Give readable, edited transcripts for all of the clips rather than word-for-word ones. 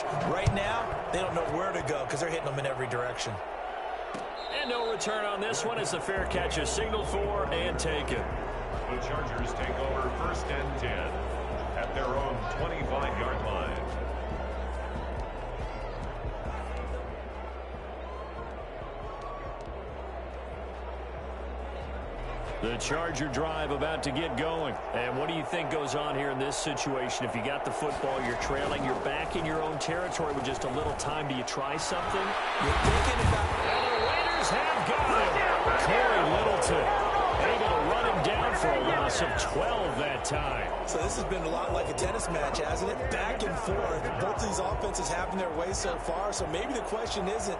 coverage. Right now, they don't know where to go because they're hitting them in every direction. And no return on this one as the fair catch is signaled for and taken. The Chargers take over 1st and 10 at their own 25-yard line. The Charger drive about to get going. And what do you think goes on here in this situation? If you got the football, you're trailing, you're back in your own territory with just a little time. Do you try something? You're thinking about... And the Raiders have got him. Corey Littleton able to run him down for a loss of 12 that time. So this has been a lot like a tennis match, hasn't it? Back and forth. Both these offenses having their way so far. So maybe the question isn't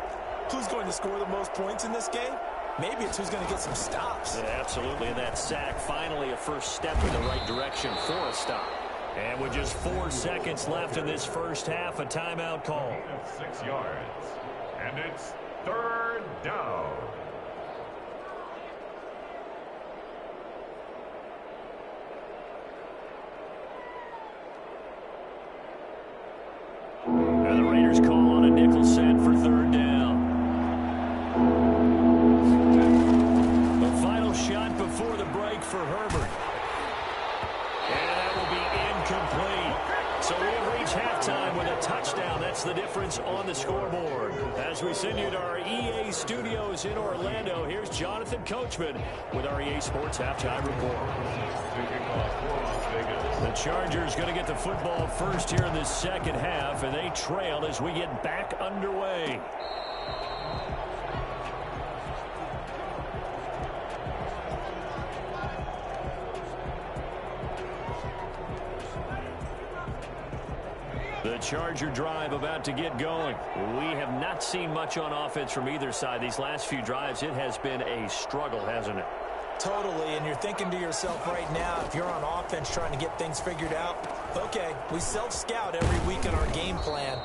who's going to score the most points in this game. Maybe it's who's going to get some stops. Yeah, absolutely. And that sack, finally a first step in the right direction for a stop. And with just 4 seconds left in this first half, a timeout call. 6 yards. And it's 3rd down. And the Raiders call on a nickel set for 3rd down. Shot before the break for Herbert. And that will be incomplete. So we have reached halftime with a touchdown. That's the difference on the scoreboard. As we send you to our EA studios in Orlando, here's Jonathan Coachman with our EA Sports Halftime Report. The Chargers going to get the football first here in this second half, and they trail as we get back underway. The Charger drive about to get going. We have not seen much on offense from either side. These last few drives, it has been a struggle, hasn't it? Totally, and you're thinking to yourself right now, if you're on offense trying to get things figured out, okay, we self-scout every week in our game plan.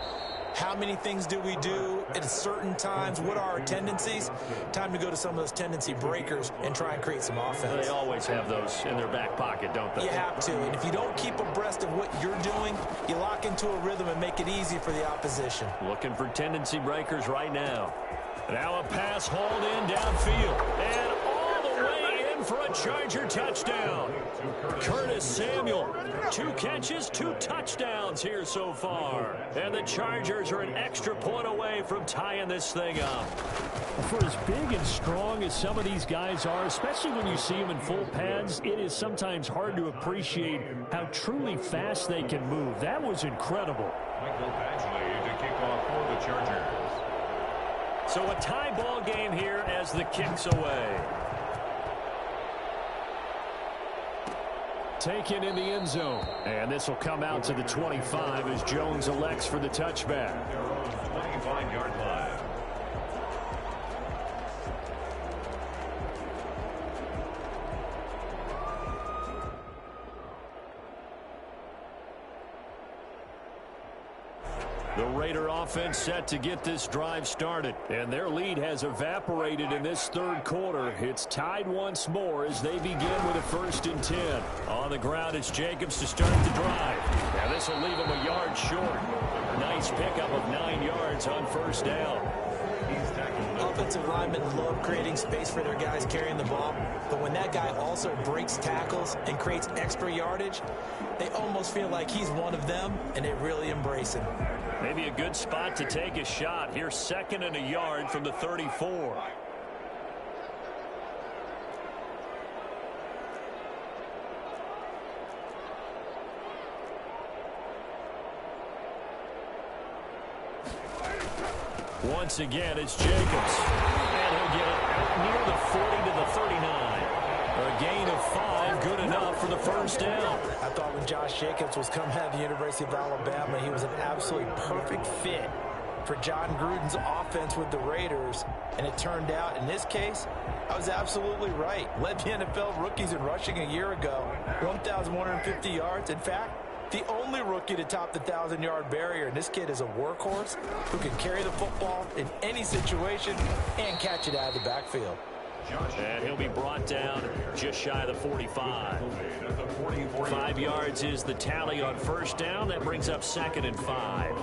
How many things do we do at certain times? What are our tendencies? Time to go to some of those tendency breakers and try and create some offense. They always have those in their back pocket, don't they? You have to, and if you don't keep abreast of what you're doing, you lock into a rhythm and make it easy for the opposition. Looking for tendency breakers right now. Now a pass hauled in downfield. And all the way in for a Charger touchdown. Curtis Samuel, 2 catches, 2 touchdowns here so far. And the Chargers are an extra point away from tying this thing up. For as big and strong as some of these guys are, especially when you see them in full pads, it is sometimes hard to appreciate how truly fast they can move. That was incredible. Michael Badgley to kick off for the Chargers. So a tie ball game here as the kick's away. Taken in the end zone. And this will come out to the 25 as Jones elects for the touchback. 25-yard line. The Raider offense set to get this drive started, and their lead has evaporated in this third quarter. It's tied once more as they begin with a 1st and 10. On the ground, it's Jacobs to start the drive. Now this will leave him a yard short. Nice pickup of 9 yards on 1st down. Offensive linemen love creating space for their guys carrying the ball, but when that guy also breaks tackles and creates extra yardage, they almost feel like he's one of them, and they really embrace him. Maybe a good spot to take a shot. Here's 2nd and a yard from the 34. Once again, it's Jacobs. And he'll get it out near the 40 to the 39. A gain of 5, good enough for the 1st down. I thought when Josh Jacobs was coming out of the University of Alabama, he was an absolutely perfect fit for John Gruden's offense with the Raiders. And it turned out, in this case, I was absolutely right. Led the NFL rookies in rushing a year ago, 1,150 yards. In fact, the only rookie to top the 1,000-yard barrier. And this kid is a workhorse who can carry the football in any situation and catch it out of the backfield. And he'll be brought down just shy of the 45. 5 yards is the tally on 1st down. That brings up 2nd and 5.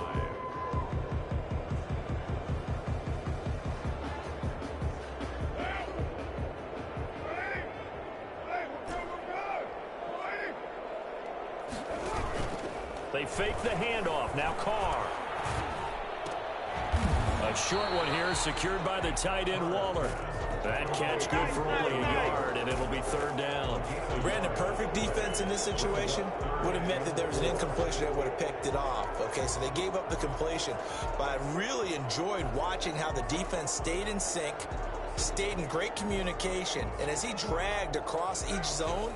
fake the handoff. Now Carr. A short one here secured by the tight end Waller. That catch good for only a yard, and it'll be 3rd down. Brandon, perfect defense in this situation would have meant that there was an incompletion that would have picked it off. Okay, so they gave up the completion. But I really enjoyed watching how the defense stayed in sync, stayed in great communication. And as he dragged across each zone,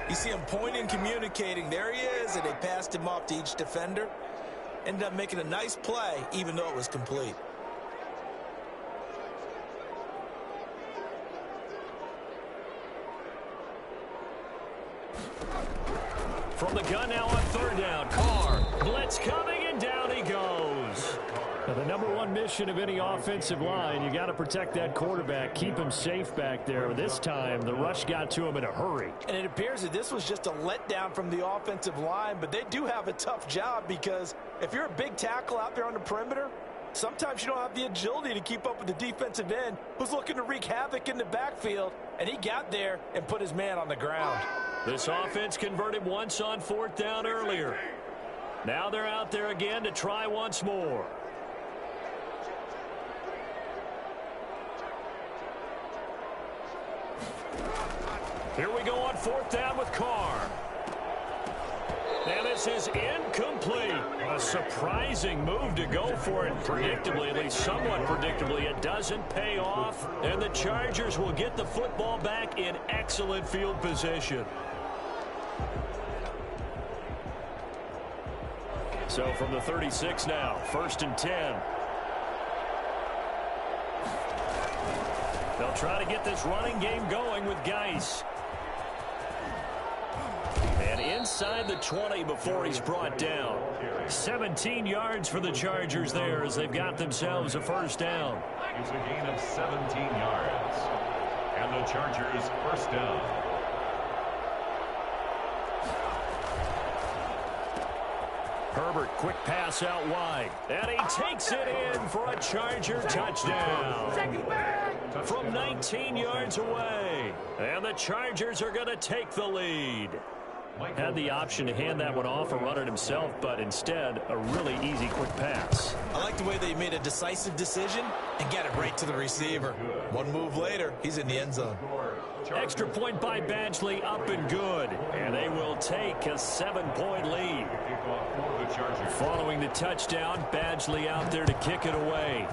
you see him pointing, communicating. There he is, and they passed him off to each defender. Ended up making a nice play, even though it was complete. From the gun now on 3rd down. Carr. Blitz coming, and down he goes. Now, the number one mission of any offensive line, you got to protect that quarterback, keep him safe back there. This time, the rush got to him in a hurry. And it appears that this was just a letdown from the offensive line, but they do have a tough job because if you're a big tackle out there on the perimeter, sometimes you don't have the agility to keep up with the defensive end who's looking to wreak havoc in the backfield, and he got there and put his man on the ground. This offense converted once on 4th down earlier. Now they're out there again to try once more. Here we go on 4th down with Carr. And this is incomplete. A surprising move to go for it. Predictably, at least somewhat predictably, it doesn't pay off. And the Chargers will get the football back in excellent field position. So from the 36 now, 1st and 10. They'll try to get this running game going with Geis. And inside the 20 before he's brought down. 17 yards for the Chargers there as they've got themselves a 1st down. It's a gain of 17 yards. And the Chargers 1st down. Herbert, quick pass out wide. And he takes it in for a Charger touchdown. From 19 yards away. And the Chargers are going to take the lead. Had the option to hand that one off or run it himself, but instead, a really easy quick pass. I like the way they made a decisive decision and got it right to the receiver. One move later, he's in the end zone. Extra point by Badgley, up and good. And they will take a 7-point lead. Following the touchdown, Badgley out there to kick it away.